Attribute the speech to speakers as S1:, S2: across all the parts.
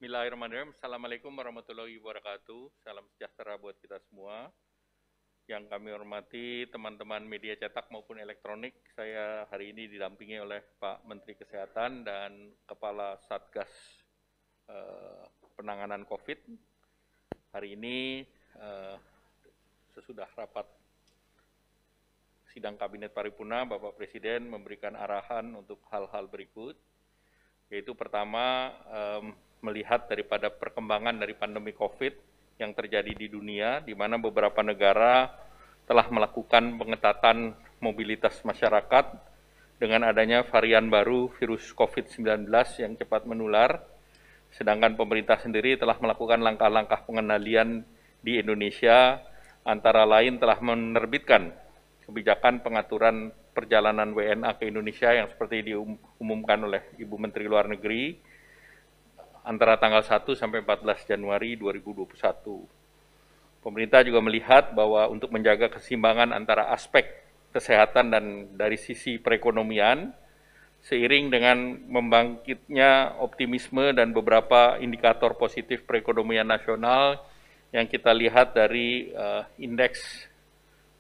S1: Bismillahirrahmanirrahim. Assalamualaikum warahmatullahi wabarakatuh. Salam sejahtera buat kita semua. Yang kami hormati teman-teman media cetak maupun elektronik, saya hari ini didampingi oleh Pak Menteri Kesehatan dan Kepala Satgas Penanganan COVID. Hari ini sesudah rapat sidang Kabinet Paripurna, Bapak Presiden memberikan arahan untuk hal-hal berikut, yaitu pertama, melihat daripada perkembangan dari pandemi COVID yang terjadi di dunia, di mana beberapa negara telah melakukan pengetatan mobilitas masyarakat dengan adanya varian baru virus COVID-19 yang cepat menular, sedangkan pemerintah sendiri telah melakukan langkah-langkah pengendalian di Indonesia, antara lain telah menerbitkan kebijakan pengaturan perjalanan WNA ke Indonesia yang seperti diumumkan oleh Ibu Menteri Luar Negeri, antara tanggal 1 sampai 14 Januari 2021. Pemerintah juga melihat bahwa untuk menjaga keseimbangan antara aspek kesehatan dan dari sisi perekonomian, seiring dengan membangkitnya optimisme dan beberapa indikator positif perekonomian nasional yang kita lihat dari indeks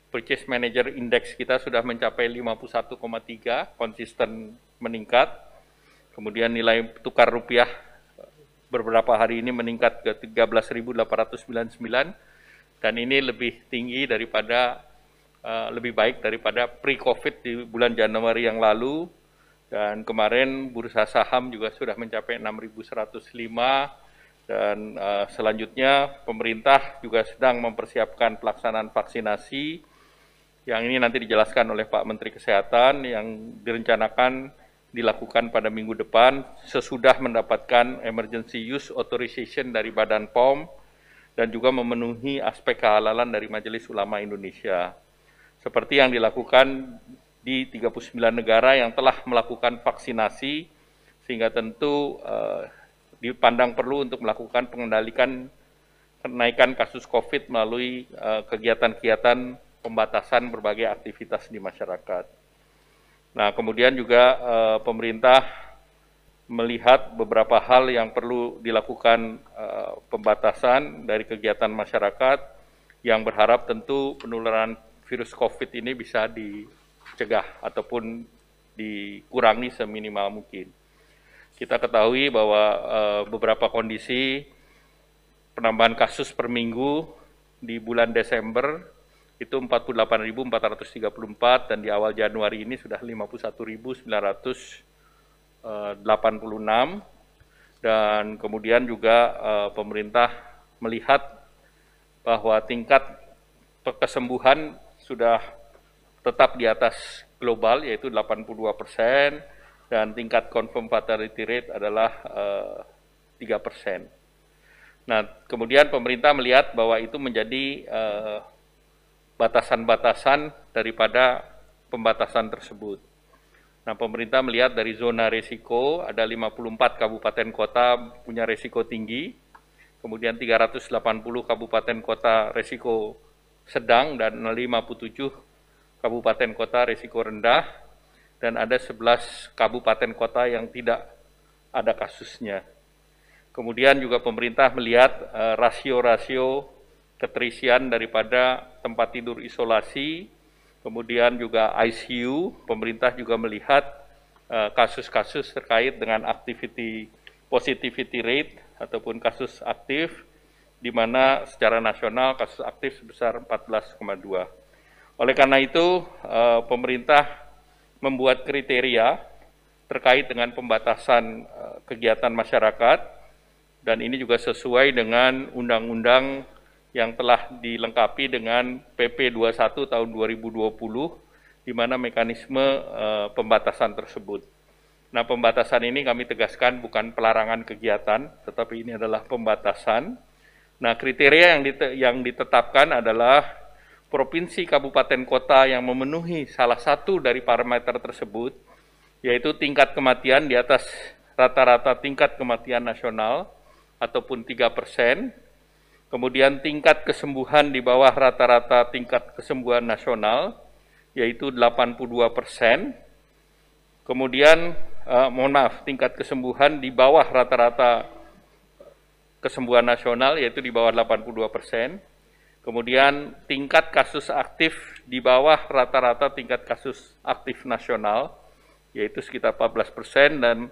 S1: Purchase Manager Index kita sudah mencapai 51,3, konsisten meningkat. Kemudian nilai tukar rupiah beberapa hari ini meningkat ke 13.899 dan ini lebih tinggi daripada lebih baik daripada pre-COVID di bulan Januari yang lalu, dan kemarin bursa saham juga sudah mencapai 6.105 dan selanjutnya pemerintah juga sedang mempersiapkan pelaksanaan vaksinasi yang ini nanti dijelaskan oleh Pak Menteri Kesehatan yang direncanakan dilakukan pada minggu depan sesudah mendapatkan emergency use authorization dari Badan POM dan juga memenuhi aspek kehalalan dari Majelis Ulama Indonesia. Seperti yang dilakukan di 39 negara yang telah melakukan vaksinasi, sehingga tentu dipandang perlu untuk melakukan pengendalikan kenaikan kasus COVID melalui kegiatan-kegiatan pembatasan berbagai aktivitas di masyarakat. Nah, kemudian juga pemerintah melihat beberapa hal yang perlu dilakukan pembatasan dari kegiatan masyarakat yang berharap tentu penularan virus COVID ini bisa dicegah ataupun dikurangi seminimal mungkin. Kita ketahui bahwa beberapa kondisi penambahan kasus per minggu di bulan Desember itu 48.434 dan di awal Januari ini sudah 51.986 dan kemudian juga pemerintah melihat bahwa tingkat kesembuhan sudah tetap di atas global yaitu 82% dan tingkat confirm fatality rate adalah 3%. Nah, kemudian pemerintah melihat bahwa itu menjadi batasan-batasan daripada pembatasan tersebut. Nah, pemerintah melihat dari zona risiko ada 54 kabupaten kota punya risiko tinggi, kemudian 380 kabupaten kota risiko sedang dan 57 kabupaten kota risiko rendah, dan ada 11 kabupaten kota yang tidak ada kasusnya. Kemudian juga pemerintah melihat rasio-rasio keterisian daripada tempat tidur isolasi, kemudian juga ICU. Pemerintah juga melihat kasus-kasus terkait dengan positivity rate ataupun kasus aktif, di mana secara nasional kasus aktif sebesar 14,2. Oleh karena itu, pemerintah membuat kriteria terkait dengan pembatasan kegiatan masyarakat, dan ini juga sesuai dengan undang-undang yang telah dilengkapi dengan PP 21 tahun 2020, di mana mekanisme pembatasan tersebut. Nah, pembatasan ini kami tegaskan bukan pelarangan kegiatan, tetapi ini adalah pembatasan. Nah, kriteria yang ditetapkan adalah provinsi, kabupaten, kota yang memenuhi salah satu dari parameter tersebut, yaitu tingkat kematian di atas rata-rata tingkat kematian nasional ataupun 3%, kemudian tingkat kesembuhan di bawah rata-rata tingkat kesembuhan nasional, yaitu 82%. Kemudian, tingkat kesembuhan di bawah rata-rata kesembuhan nasional yaitu di bawah 82%. Kemudian tingkat kasus aktif di bawah rata-rata tingkat kasus aktif nasional, yaitu sekitar 14%, dan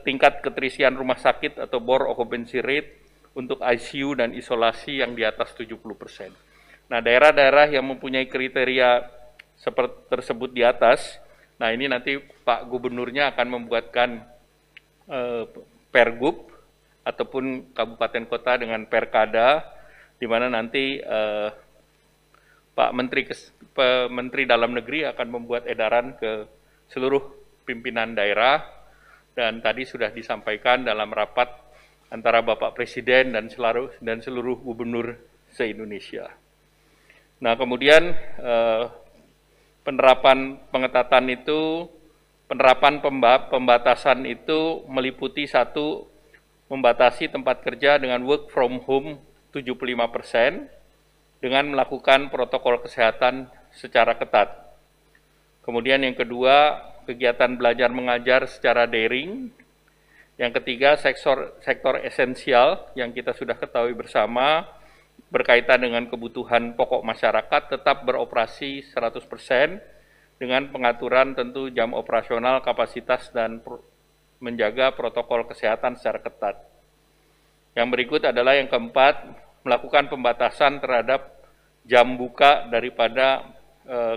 S1: tingkat keterisian rumah sakit atau bor occupancy rate untuk ICU dan isolasi yang di atas 70%. Nah, daerah-daerah yang mempunyai kriteria seperti tersebut di atas, nah ini nanti Pak Gubernurnya akan membuatkan Pergub ataupun kabupaten kota dengan Perkada, di mana nanti Pak Menteri Dalam Negeri akan membuat edaran ke seluruh pimpinan daerah, dan tadi sudah disampaikan dalam rapat antara Bapak Presiden dan seluruh gubernur se-Indonesia. Nah, kemudian penerapan pembatasan itu meliputi satu, membatasi tempat kerja dengan work from home 75% dengan melakukan protokol kesehatan secara ketat. Kemudian yang kedua, kegiatan belajar mengajar secara daring. Yang ketiga, sektor esensial yang kita sudah ketahui bersama berkaitan dengan kebutuhan pokok masyarakat tetap beroperasi 100% dengan pengaturan tentu jam operasional, kapasitas, dan menjaga protokol kesehatan secara ketat. Yang berikut adalah yang keempat, melakukan pembatasan terhadap jam buka daripada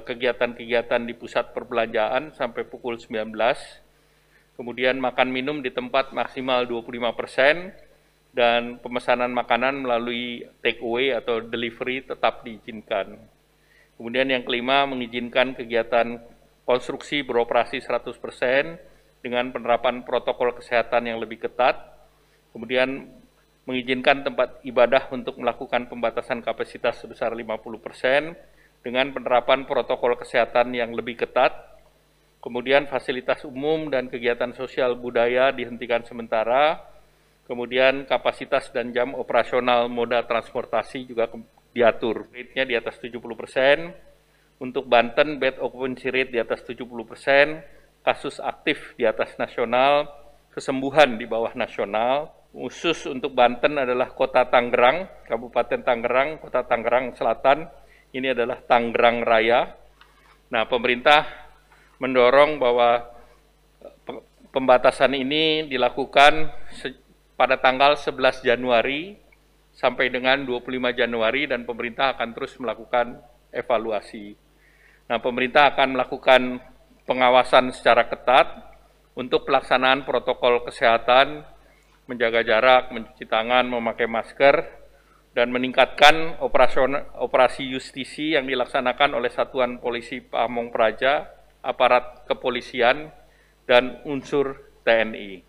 S1: kegiatan-kegiatan di pusat perbelanjaan sampai pukul 19. Kemudian makan minum di tempat maksimal 25%, dan pemesanan makanan melalui take away atau delivery tetap diizinkan. Kemudian yang kelima, mengizinkan kegiatan konstruksi beroperasi 100% dengan penerapan protokol kesehatan yang lebih ketat. Kemudian mengizinkan tempat ibadah untuk melakukan pembatasan kapasitas sebesar 50% dengan penerapan protokol kesehatan yang lebih ketat. Kemudian fasilitas umum dan kegiatan sosial budaya dihentikan sementara. Kemudian kapasitas dan jam operasional moda transportasi juga diatur. Rate-nya di atas 70%. Untuk Banten, bed occupancy rate di atas 70%. Kasus aktif di atas nasional. Kesembuhan di bawah nasional. Khusus untuk Banten adalah Kota Tangerang, Kabupaten Tangerang, Kota Tangerang Selatan. Ini adalah Tangerang Raya. Nah, pemerintah mendorong bahwa pembatasan ini dilakukan pada tanggal 11 Januari sampai dengan 25 Januari, dan pemerintah akan terus melakukan evaluasi. Nah, pemerintah akan melakukan pengawasan secara ketat untuk pelaksanaan protokol kesehatan, menjaga jarak, mencuci tangan, memakai masker, dan meningkatkan operasi justisi yang dilaksanakan oleh Satuan Polisi Pamong Praja, aparat kepolisian, dan unsur TNI.